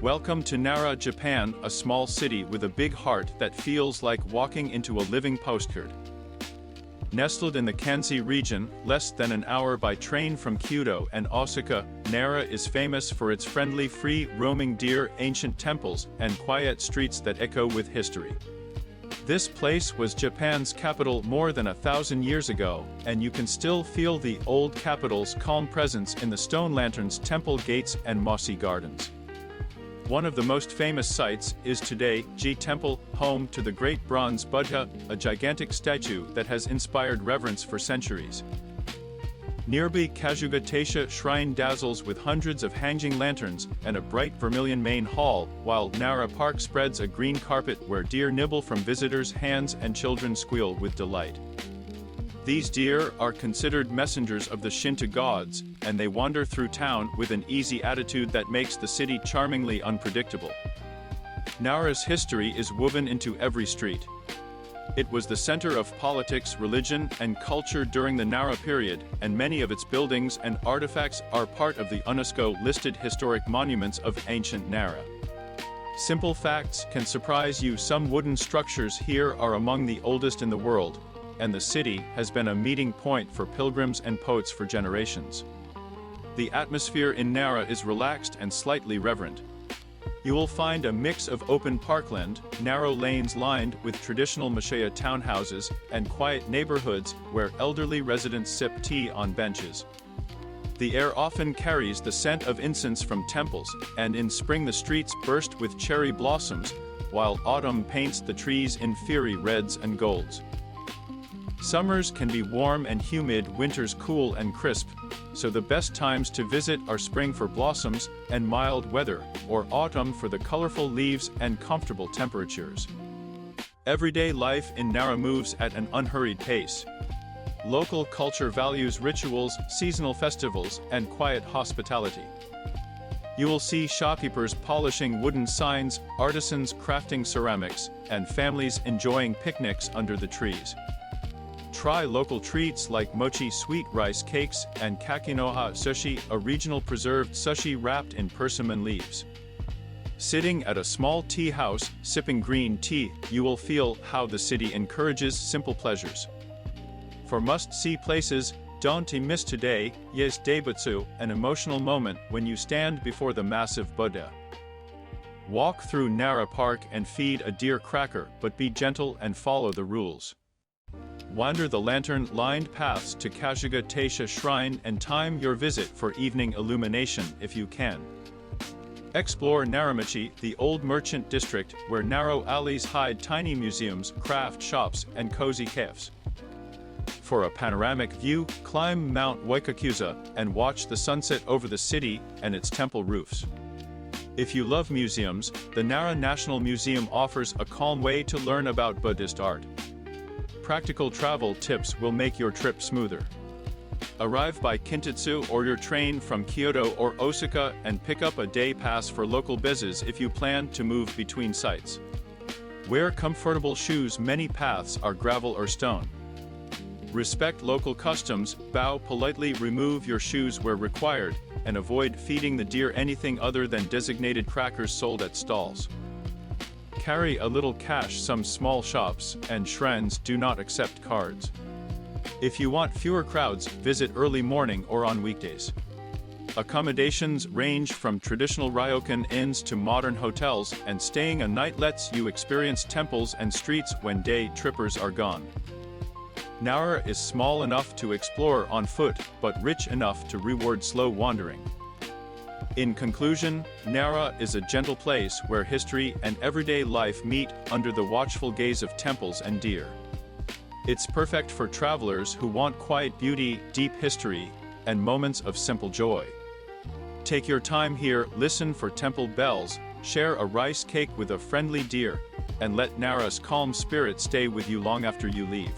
Welcome to Nara, Japan, a small city with a big heart that feels like walking into a living postcard. Nestled in the Kanzi region, less than an hour by train from Kyoto and Osaka, Nara is famous for its friendly free-roaming deer, ancient temples, and quiet streets that echo with history. This place was Japan's capital more than 1,000 years ago, and you can still feel the old capital's calm presence in the stone lanterns, temple gates, and mossy gardens. One of the most famous sites is Todaiji Temple, home to the great bronze Buddha, a gigantic statue that has inspired reverence for centuries. Nearby Kasuga Taisha Shrine dazzles with hundreds of hanging lanterns and a bright vermilion main hall, while Nara Park spreads a green carpet where deer nibble from visitors' hands and children squeal with delight. These deer are considered messengers of the Shinto gods, and they wander through town with an easy attitude that makes the city charmingly unpredictable. Nara's history is woven into every street. It was the center of politics, religion, and culture during the Nara period, and many of its buildings and artifacts are part of the UNESCO-listed historic monuments of ancient Nara. Simple facts can surprise you. Some wooden structures here are among the oldest in the world, and the city has been a meeting point for pilgrims and poets for generations. The atmosphere in Nara is relaxed and slightly reverent. You will find a mix of open parkland, narrow lanes lined with traditional Mashaya townhouses, and quiet neighborhoods where elderly residents sip tea on benches. The air often carries the scent of incense from temples, and in spring the streets burst with cherry blossoms, while autumn paints the trees in fiery reds and golds. Summers can be warm and humid, winters cool and crisp, so the best times to visit are spring for blossoms and mild weather, or autumn for the colorful leaves and comfortable temperatures. Everyday life in Nara moves at an unhurried pace. Local culture values rituals, seasonal festivals, and quiet hospitality. You will see shopkeepers polishing wooden signs, artisans crafting ceramics, and families enjoying picnics under the trees. Try local treats like mochi sweet rice cakes and kakinoha sushi, a regional preserved sushi wrapped in persimmon leaves. Sitting at a small tea house, sipping green tea, you will feel how the city encourages simple pleasures. For must-see places, don't miss Todai's Daibutsu, an emotional moment when you stand before the massive Buddha. Walk through Nara Park and feed a deer cracker, but be gentle and follow the rules. Wander the lantern-lined paths to Kasuga Taisha Shrine and time your visit for evening illumination if you can. Explore Naramachi, the old merchant district where narrow alleys hide tiny museums, craft shops, and cozy cafes. For a panoramic view, climb Mount Waikakusa and watch the sunset over the city and its temple roofs. If you love museums, the Nara National Museum offers a calm way to learn about Buddhist art. Practical travel tips will make your trip smoother. Arrive by Kintetsu or your train from Kyoto or Osaka and pick up a day pass for local buses if you plan to move between sites. Wear comfortable shoes. Many paths are gravel or stone. Respect local customs, bow politely, remove your shoes where required, and avoid feeding the deer anything other than designated crackers sold at stalls. Carry a little cash. Some small shops and shrines do not accept cards. If you want fewer crowds, visit early morning or on weekdays. Accommodations range from traditional ryokan inns to modern hotels, and staying a night lets you experience temples and streets when day trippers are gone. Nara is small enough to explore on foot, but rich enough to reward slow wandering. In conclusion, Nara is a gentle place where history and everyday life meet under the watchful gaze of temples and deer. It's perfect for travelers who want quiet beauty, deep history, and moments of simple joy. Take your time here, listen for temple bells, share a rice cake with a friendly deer, and let Nara's calm spirit stay with you long after you leave.